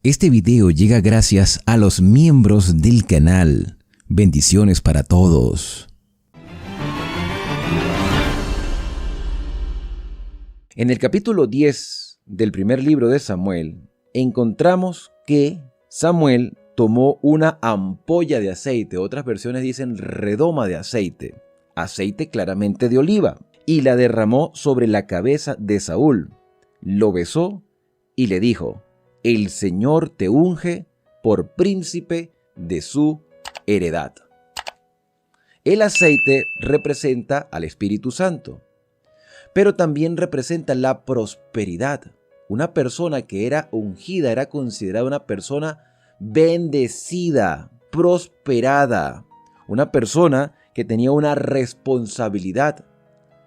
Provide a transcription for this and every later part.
Este video llega gracias a los miembros del canal. Bendiciones para todos. En el capítulo 10 del primer libro de Samuel, encontramos que Samuel tomó una ampolla de aceite, otras versiones dicen redoma de aceite, aceite claramente de oliva, y la derramó sobre la cabeza de Saúl. Lo besó y le dijo: el Señor te unge por príncipe de su heredad. El aceite representa al Espíritu Santo, pero también representa la prosperidad. Una persona que era ungida era considerada una persona bendecida, prosperada, una persona que tenía una responsabilidad.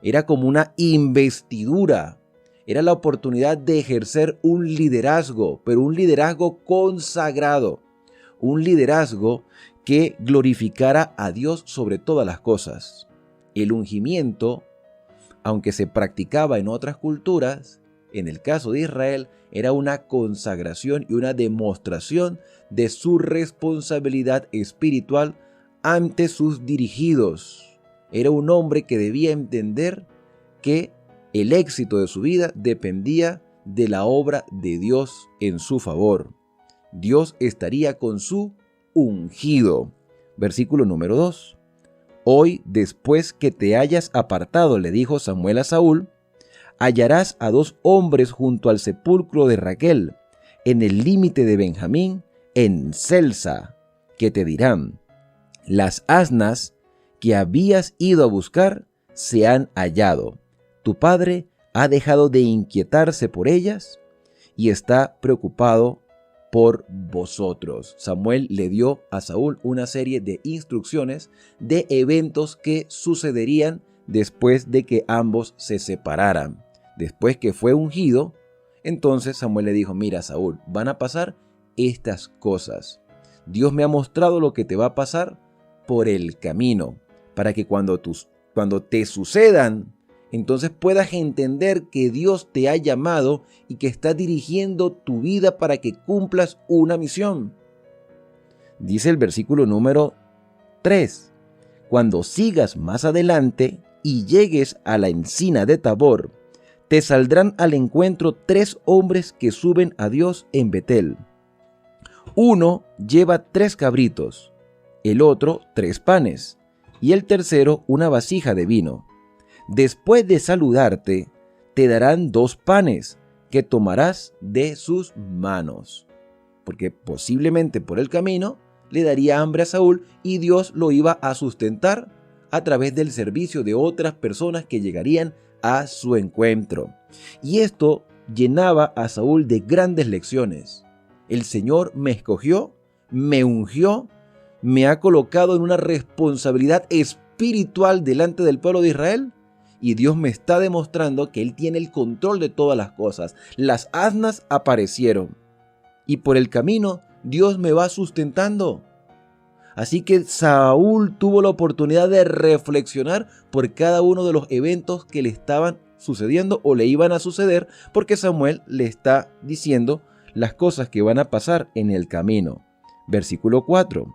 Era como una investidura. Era la oportunidad de ejercer un liderazgo, pero un liderazgo consagrado, un liderazgo que glorificara a Dios sobre todas las cosas. El ungimiento, aunque se practicaba en otras culturas, en el caso de Israel, era una consagración y una demostración de su responsabilidad espiritual ante sus dirigidos. Era un hombre que debía entender que el éxito de su vida dependía de la obra de Dios en su favor. Dios estaría con su ungido. Versículo número 2. Hoy, después que te hayas apartado, le dijo Samuel a Saúl, hallarás a 2 hombres junto al sepulcro de Raquel, en el límite de Benjamín, en Selsa, que te dirán: las asnas que habías ido a buscar se han hallado. Tu padre ha dejado de inquietarse por ellas y está preocupado por vosotros. Samuel le dio a Saúl una serie de instrucciones de eventos que sucederían después de que ambos se separaran. Después que fue ungido, entonces Samuel le dijo: mira, Saúl, van a pasar estas cosas. Dios me ha mostrado lo que te va a pasar por el camino, para que cuando te sucedan, entonces puedas entender que Dios te ha llamado y que está dirigiendo tu vida para que cumplas una misión. Dice el versículo número 3. Cuando sigas más adelante y llegues a la encina de Tabor, te saldrán al encuentro 3 hombres que suben a Dios en Betel. Uno lleva 3 cabritos, el otro 3 panes, y el tercero una vasija de vino. Después de saludarte, te darán 2 panes que tomarás de sus manos. Porque posiblemente por el camino le daría hambre a Saúl y Dios lo iba a sustentar a través del servicio de otras personas que llegarían a su encuentro. Y esto llenaba a Saúl de grandes lecciones. El Señor me escogió, me ungió, me ha colocado en una responsabilidad espiritual delante del pueblo de Israel. Y Dios me está demostrando que Él tiene el control de todas las cosas. Las asnas aparecieron y por el camino Dios me va sustentando. Así que Saúl tuvo la oportunidad de reflexionar por cada uno de los eventos que le estaban sucediendo o le iban a suceder, porque Samuel le está diciendo las cosas que van a pasar en el camino. Versículo 4.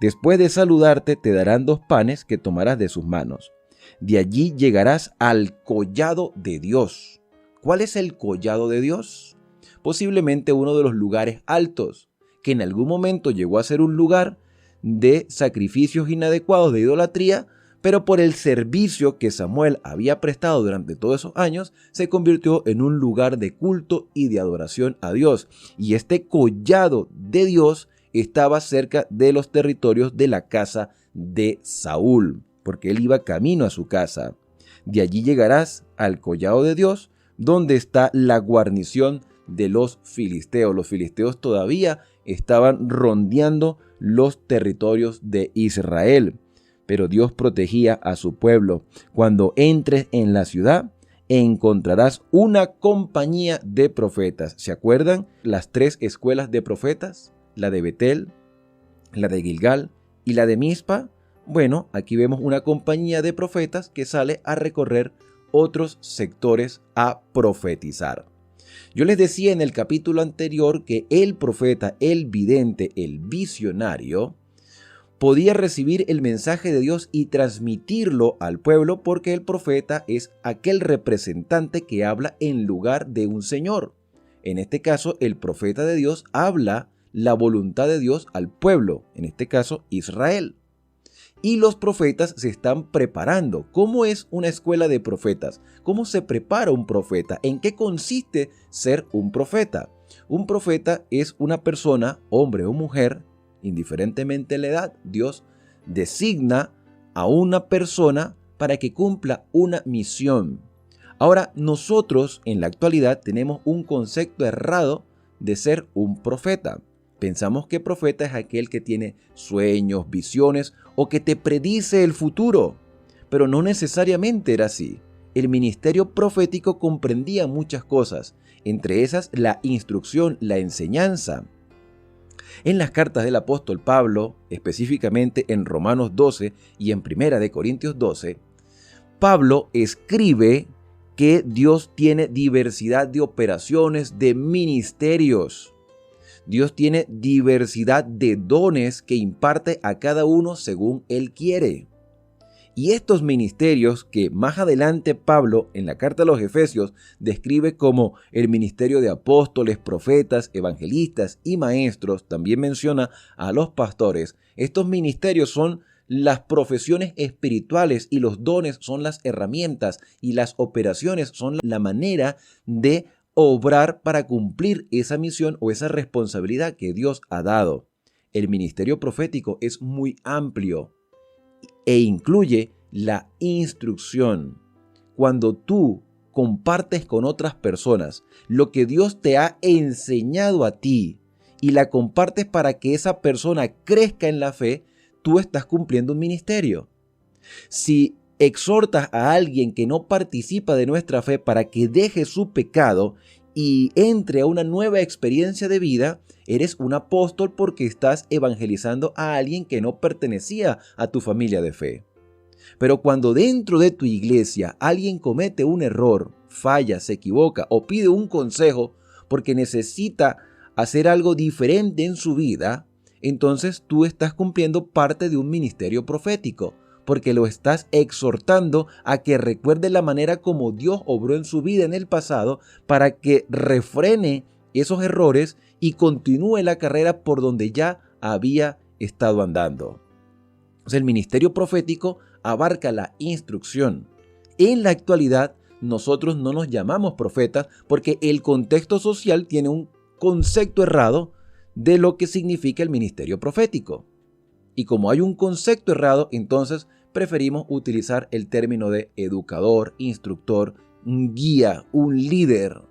Después de saludarte te darán 2 panes que tomarás de sus manos. De allí llegarás al collado de Dios. ¿Cuál es el collado de Dios? Posiblemente uno de los lugares altos, que en algún momento llegó a ser un lugar de sacrificios inadecuados de idolatría, pero por el servicio que Samuel había prestado durante todos esos años, se convirtió en un lugar de culto y de adoración a Dios. Y este collado de Dios estaba cerca de los territorios de la casa de Saúl, porque él iba camino a su casa. De allí llegarás al collado de Dios, donde está la guarnición de los filisteos. Los filisteos todavía estaban rondeando los territorios de Israel, pero Dios protegía a su pueblo. Cuando entres en la ciudad, encontrarás una compañía de profetas. ¿Se acuerdan las 3 escuelas de profetas? La de Betel, la de Gilgal y la de Mizpa. Bueno, aquí vemos una compañía de profetas que sale a recorrer otros sectores a profetizar. Yo les decía en el capítulo anterior que el profeta, el vidente, el visionario, podía recibir el mensaje de Dios y transmitirlo al pueblo porque el profeta es aquel representante que habla en lugar de un señor. En este caso, el profeta de Dios habla la voluntad de Dios al pueblo, en este caso Israel. Y los profetas se están preparando. ¿Cómo es una escuela de profetas? ¿Cómo se prepara un profeta? ¿En qué consiste ser un profeta? Un profeta es una persona, hombre o mujer, indiferentemente la edad. Dios designa a una persona para que cumpla una misión. Ahora, nosotros en la actualidad tenemos un concepto errado de ser un profeta. Pensamos que profeta es aquel que tiene sueños, visiones o que te predice el futuro. Pero no necesariamente era así. El ministerio profético comprendía muchas cosas, entre esas la instrucción, la enseñanza. En las cartas del apóstol Pablo, específicamente en Romanos 12 y en Primera de Corintios 12, Pablo escribe que Dios tiene diversidad de operaciones, de ministerios. Dios tiene diversidad de dones que imparte a cada uno según Él quiere. Y estos ministerios que más adelante Pablo en la carta a los Efesios describe como el ministerio de apóstoles, profetas, evangelistas y maestros, también menciona a los pastores. Estos ministerios son las profesiones espirituales y los dones son las herramientas y las operaciones son la manera de obrar para cumplir esa misión o esa responsabilidad que Dios ha dado. El ministerio profético es muy amplio e incluye la instrucción. Cuando tú compartes con otras personas lo que Dios te ha enseñado a ti y la compartes para que esa persona crezca en la fe, tú estás cumpliendo un ministerio. Si exhortas a alguien que no participa de nuestra fe para que deje su pecado y entre a una nueva experiencia de vida, eres un apóstol porque estás evangelizando a alguien que no pertenecía a tu familia de fe. Pero cuando dentro de tu iglesia alguien comete un error, falla, se equivoca o pide un consejo porque necesita hacer algo diferente en su vida, entonces tú estás cumpliendo parte de un ministerio profético, porque lo estás exhortando a que recuerde la manera como Dios obró en su vida en el pasado para que refrene esos errores y continúe la carrera por donde ya había estado andando. O sea, el ministerio profético abarca la instrucción. En la actualidad, nosotros no nos llamamos profetas porque el contexto social tiene un concepto errado de lo que significa el ministerio profético. Y como hay un concepto errado, entonces preferimos utilizar el término de educador, instructor, un guía, un líder.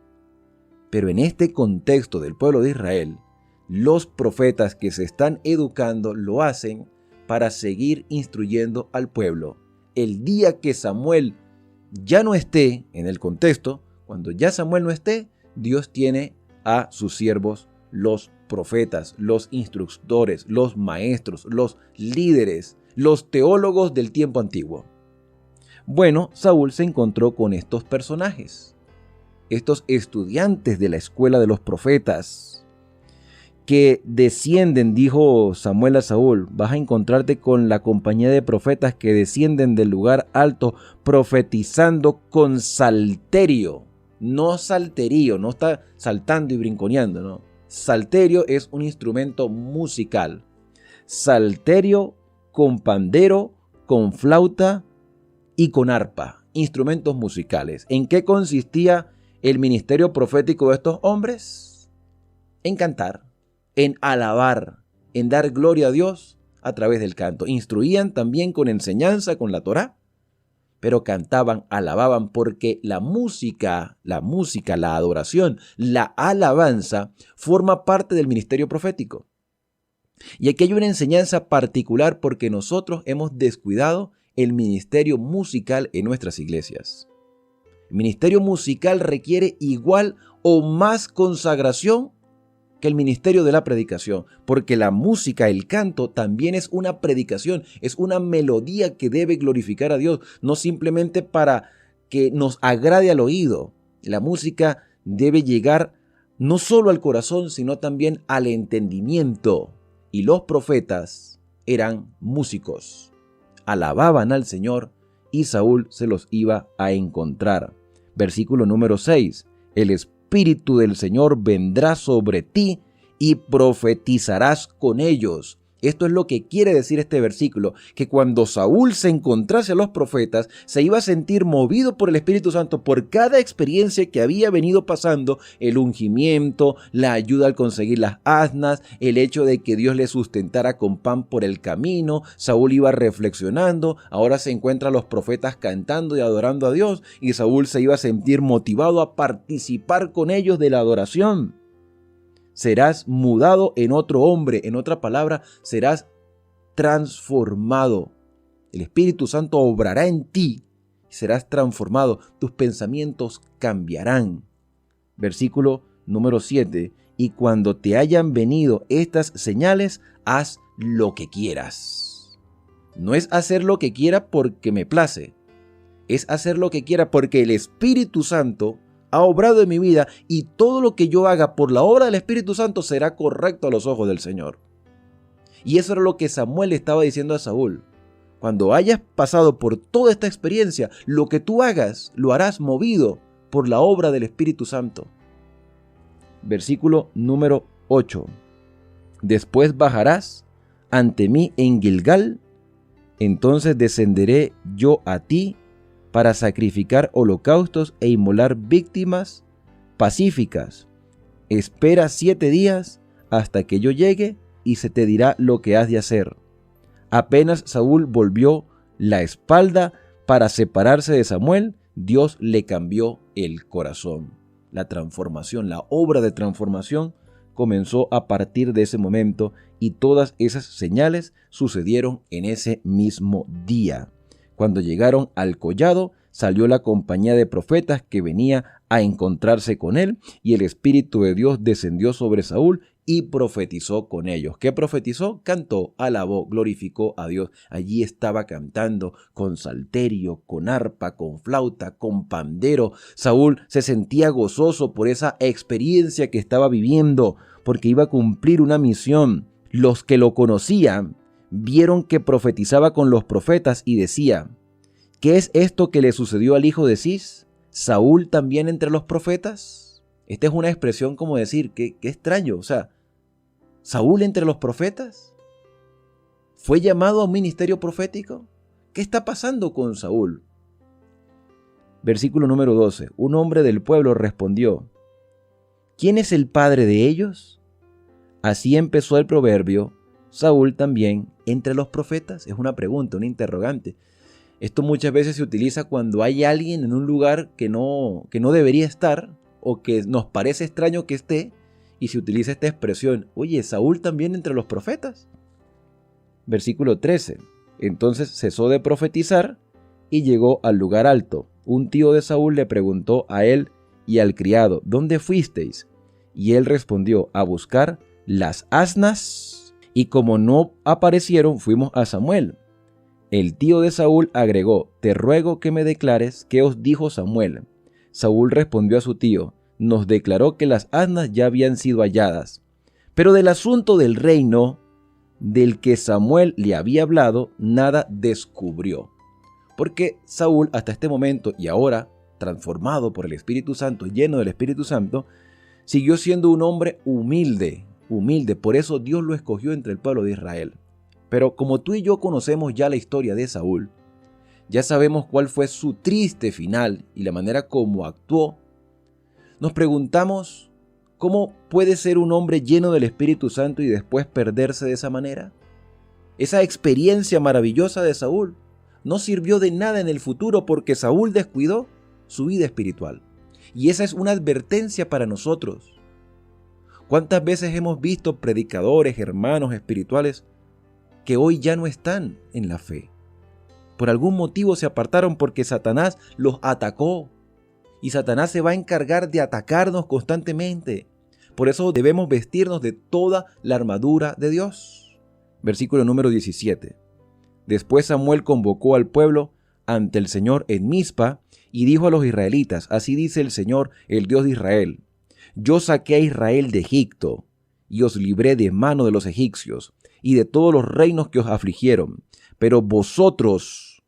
Pero en este contexto del pueblo de Israel, los profetas que se están educando lo hacen para seguir instruyendo al pueblo. El día que Samuel ya no esté en el contexto, cuando ya Samuel no esté, Dios tiene a sus siervos, los profetas, los instructores, los maestros, los líderes, los teólogos del tiempo antiguo. Bueno, Saúl se encontró con estos personajes, estos estudiantes de la escuela de los profetas, que descienden, dijo Samuel a Saúl, vas a encontrarte con la compañía de profetas que descienden del lugar alto profetizando con salterio, no salterío, no está saltando y brinconeando, no. Salterio es un instrumento musical. Salterio con pandero, con flauta y con arpa, instrumentos musicales. ¿En qué consistía el ministerio profético de estos hombres? En cantar, en alabar, en dar gloria a Dios a través del canto. Instruían también con enseñanza, con la Torá, pero cantaban, alababan, porque la música, la adoración, la alabanza forma parte del ministerio profético. Y aquí hay una enseñanza particular porque nosotros hemos descuidado el ministerio musical en nuestras iglesias. El ministerio musical requiere igual o más consagración que el ministerio de la predicación, porque la música, el canto, también es una predicación, es una melodía que debe glorificar a Dios, no simplemente para que nos agrade al oído. La música debe llegar no solo al corazón, sino también al entendimiento. Y los profetas eran músicos, alababan al Señor y Saúl se los iba a encontrar. Versículo número 6. El Espíritu del Señor vendrá sobre ti y profetizarás con ellos. Esto es lo que quiere decir este versículo, que cuando Saúl se encontrase a los profetas, se iba a sentir movido por el Espíritu Santo por cada experiencia que había venido pasando, el ungimiento, la ayuda al conseguir las asnas, el hecho de que Dios le sustentara con pan por el camino. Saúl iba reflexionando, ahora se encuentra a los profetas cantando y adorando a Dios, y Saúl se iba a sentir motivado a participar con ellos de la adoración. Serás mudado en otro hombre, en otra palabra, serás transformado. El Espíritu Santo obrará en ti y serás transformado. Tus pensamientos cambiarán. Versículo número 7. Y cuando te hayan venido estas señales, haz lo que quieras. No es hacer lo que quiera porque me place. Es hacer lo que quiera porque el Espíritu Santo ha obrado en mi vida y todo lo que yo haga por la obra del Espíritu Santo será correcto a los ojos del Señor. Y eso era lo que Samuel estaba diciendo a Saúl. Cuando hayas pasado por toda esta experiencia, lo que tú hagas lo harás movido por la obra del Espíritu Santo. Versículo número 8. Después bajarás ante mí en Gilgal, entonces descenderé yo a ti para sacrificar holocaustos e inmolar víctimas pacíficas. Espera 7 días hasta que yo llegue y se te dirá lo que has de hacer. Apenas Saúl volvió la espalda para separarse de Samuel, Dios le cambió el corazón. La transformación, la obra de transformación comenzó a partir de ese momento y todas esas señales sucedieron en ese mismo día. Cuando llegaron al collado, salió la compañía de profetas que venía a encontrarse con él, y el Espíritu de Dios descendió sobre Saúl y profetizó con ellos. ¿Qué profetizó? Cantó, alabó, glorificó a Dios. Allí estaba cantando con salterio, con arpa, con flauta, con pandero. Saúl se sentía gozoso por esa experiencia que estaba viviendo, porque iba a cumplir una misión. Los que lo conocían vieron que profetizaba con los profetas y decía: ¿qué es esto que le sucedió al hijo de Cis? ¿Saúl también entre los profetas? Esta es una expresión como decir, qué extraño, o sea, ¿Saúl entre los profetas? ¿Fue llamado a un ministerio profético? ¿Qué está pasando con Saúl? Versículo número 12. Un hombre del pueblo respondió: ¿quién es el padre de ellos? Así empezó el proverbio: Saúl también entre los profetas. Es una pregunta, un interrogante. Esto muchas veces se utiliza cuando hay alguien en un lugar que no debería estar o que nos parece extraño que esté, y se utiliza esta expresión: oye, ¿Saúl también entre los profetas? Versículo 13. Entonces cesó de profetizar y llegó al lugar alto. Un tío de Saúl le preguntó a él y al criado: ¿dónde fuisteis? Y él respondió: a buscar las asnas. Y como no aparecieron, fuimos a Samuel. El tío de Saúl agregó: te ruego que me declares qué os dijo Samuel. Saúl respondió a su tío: nos declaró que las asnas ya habían sido halladas, pero del asunto del reino del que Samuel le había hablado, nada descubrió. Porque Saúl hasta este momento, y ahora transformado por el Espíritu Santo, lleno del Espíritu Santo, siguió siendo un hombre humilde. Por eso Dios lo escogió entre el pueblo de Israel. Pero como tú y yo conocemos ya la historia de Saúl, ya sabemos cuál fue su triste final y la manera como actuó, nos preguntamos: ¿cómo puede ser un hombre lleno del Espíritu Santo y después perderse de esa manera? Esa experiencia maravillosa de Saúl no sirvió de nada en el futuro porque Saúl descuidó su vida espiritual. Y esa es una advertencia para nosotros. ¿Cuántas veces hemos visto predicadores, hermanos espirituales que hoy ya no están en la fe? Por algún motivo se apartaron porque Satanás los atacó. Y Satanás se va a encargar de atacarnos constantemente. Por eso debemos vestirnos de toda la armadura de Dios. Versículo número 17. Después Samuel convocó al pueblo ante el Señor en Mizpa y dijo a los israelitas: así dice el Señor, el Dios de Israel: yo saqué a Israel de Egipto y os libré de mano de los egipcios y de todos los reinos que os afligieron, pero vosotros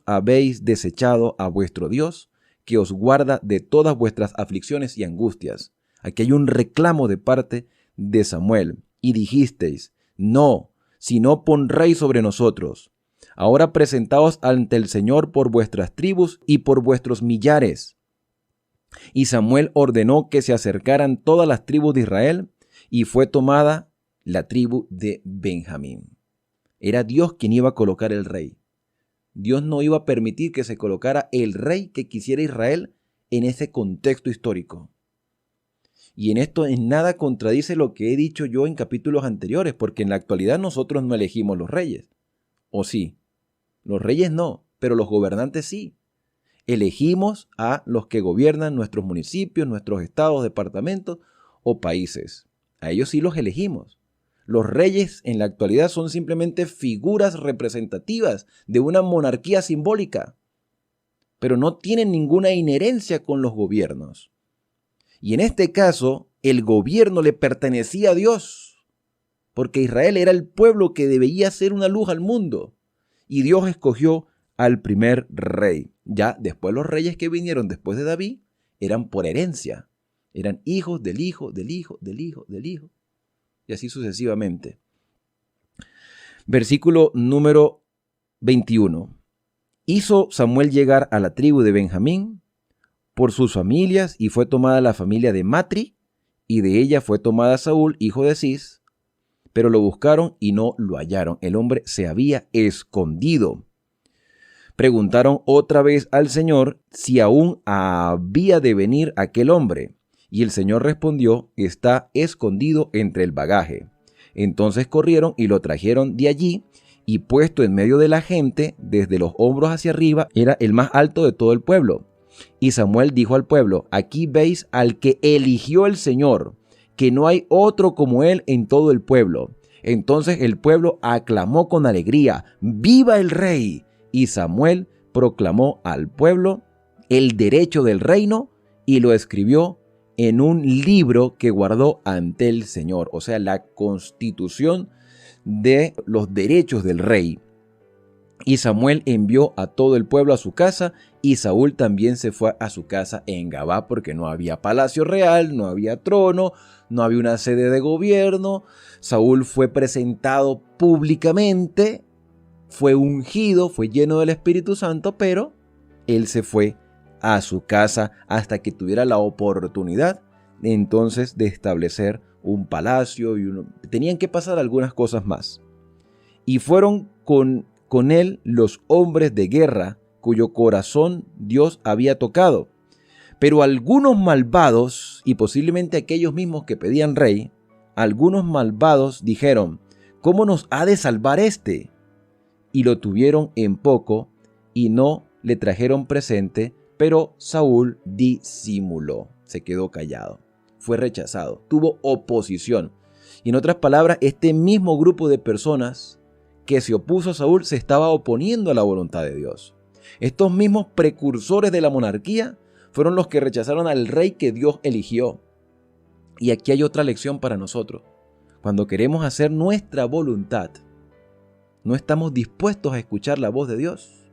habéis desechado a vuestro Dios, que os guarda de todas vuestras aflicciones y angustias. Aquí hay un reclamo de parte de Samuel. Y dijisteis: no, sino pon rey sobre nosotros. Ahora presentaos ante el Señor por vuestras tribus y por vuestros millares. Y Samuel ordenó que se acercaran todas las tribus de Israel, y fue tomada la tribu de Benjamín. Era Dios quien iba a colocar el rey. Dios no iba a permitir que se colocara el rey que quisiera Israel en ese contexto histórico. Y en esto en nada contradice lo que he dicho yo en capítulos anteriores, porque en la actualidad nosotros no elegimos los reyes. ¿O sí? Los reyes no, pero los gobernantes sí. Elegimos a los que gobiernan nuestros municipios, nuestros estados, departamentos o países. A ellos sí los elegimos. Los reyes en la actualidad son simplemente figuras representativas de una monarquía simbólica, pero no tienen ninguna inherencia con los gobiernos. Y en este caso, el gobierno le pertenecía a Dios, porque Israel era el pueblo que debía ser una luz al mundo. Y Dios escogió al primer rey. Ya después los reyes que vinieron después de David eran por herencia. Eran hijos del hijo, del hijo, del hijo, del hijo. Y así sucesivamente. Versículo número 21. Hizo Samuel llegar a la tribu de Benjamín por sus familias, y fue tomada la familia de Matri, y de ella fue tomada Saúl, hijo de Cis, pero lo buscaron y no lo hallaron. El hombre se había escondido. Preguntaron otra vez al Señor si aún había de venir aquel hombre, y el Señor respondió: está escondido entre el bagaje. Entonces corrieron y lo trajeron de allí, y puesto en medio de la gente, desde los hombros hacia arriba, era el más alto de todo el pueblo. Y Samuel dijo al pueblo: aquí veis al que eligió el Señor, que no hay otro como él en todo el pueblo. Entonces el pueblo aclamó con alegría: ¡viva el rey! Y Samuel proclamó al pueblo el derecho del reino y lo escribió en un libro que guardó ante el Señor, o sea, la constitución de los derechos del rey. Y Samuel envió a todo el pueblo a su casa, y Saúl también se fue a su casa en Gabá, porque no había palacio real, no había trono, no había una sede de gobierno. Saúl fue presentado públicamente, fue ungido, fue lleno del Espíritu Santo, pero él se fue a su casa hasta que tuviera la oportunidad entonces de establecer un palacio tenían que pasar algunas cosas más. Y fueron con él los hombres de guerra cuyo corazón Dios había tocado. Pero algunos malvados, y posiblemente aquellos mismos que pedían rey, algunos malvados dijeron: ¿cómo nos ha de salvar este? Y lo tuvieron en poco y no le trajeron presente, pero Saúl disimuló, se quedó callado, fue rechazado, tuvo oposición. Y en otras palabras, este mismo grupo de personas que se opuso a Saúl se estaba oponiendo a la voluntad de Dios. Estos mismos precursores de la monarquía fueron los que rechazaron al rey que Dios eligió. Y aquí hay otra lección para nosotros. Cuando queremos hacer nuestra voluntad, no estamos dispuestos a escuchar la voz de Dios.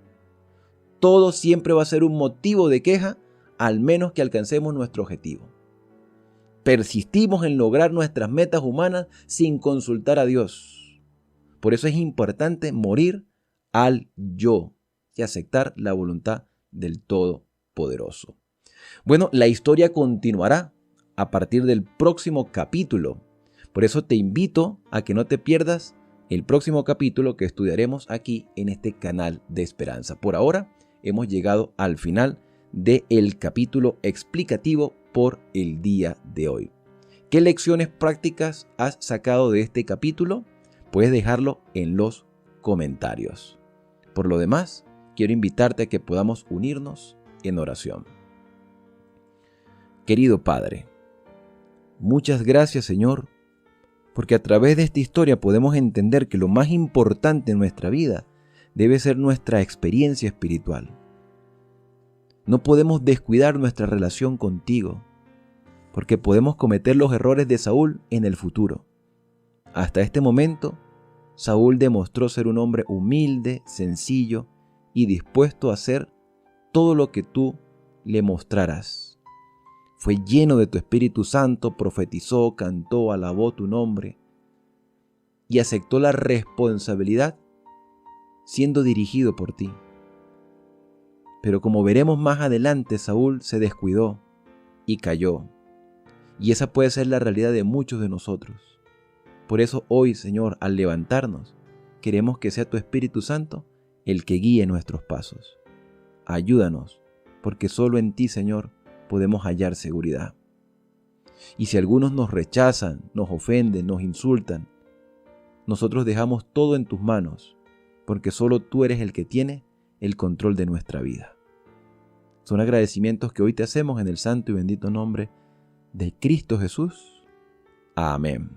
Todo siempre va a ser un motivo de queja, al menos que alcancemos nuestro objetivo. Persistimos en lograr nuestras metas humanas sin consultar a Dios. Por eso es importante morir al yo y aceptar la voluntad del Todopoderoso. Bueno, la historia continuará a partir del próximo capítulo. Por eso te invito a que no te pierdas el próximo capítulo que estudiaremos aquí en este canal de Esperanza. Por ahora hemos llegado al final del capítulo explicativo por el día de hoy. ¿Qué lecciones prácticas has sacado de este capítulo? Puedes dejarlo en los comentarios. Por lo demás, quiero invitarte a que podamos unirnos en oración. Querido Padre, muchas gracias, Señor, porque a través de esta historia podemos entender que lo más importante en nuestra vida debe ser nuestra experiencia espiritual. No podemos descuidar nuestra relación contigo, porque podemos cometer los errores de Saúl en el futuro. Hasta este momento, Saúl demostró ser un hombre humilde, sencillo y dispuesto a hacer todo lo que tú le mostraras. Fue lleno de tu Espíritu Santo, profetizó, cantó, alabó tu nombre y aceptó la responsabilidad siendo dirigido por ti. Pero como veremos más adelante, Saúl se descuidó y cayó. Y esa puede ser la realidad de muchos de nosotros. Por eso hoy, Señor, al levantarnos, queremos que sea tu Espíritu Santo el que guíe nuestros pasos. Ayúdanos, porque solo en ti, Señor, podemos hallar seguridad. Y si algunos nos rechazan, nos ofenden, nos insultan, nosotros dejamos todo en tus manos, porque solo tú eres el que tiene el control de nuestra vida. Son agradecimientos que hoy te hacemos en el santo y bendito nombre de Cristo Jesús. Amén.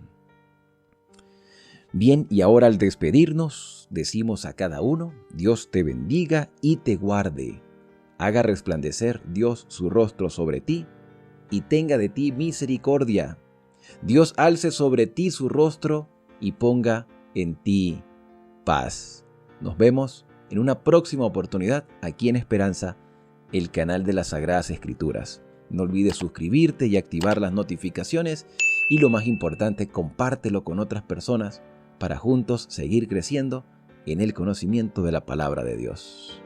Bien, y ahora al despedirnos, decimos a cada uno: Dios te bendiga y te guarde. Haga resplandecer Dios su rostro sobre ti y tenga de ti misericordia. Dios alce sobre ti su rostro y ponga en ti paz. Nos vemos en una próxima oportunidad aquí en Esperanza, el canal de las Sagradas Escrituras. No olvides suscribirte y activar las notificaciones y lo más importante, compártelo con otras personas para juntos seguir creciendo en el conocimiento de la palabra de Dios.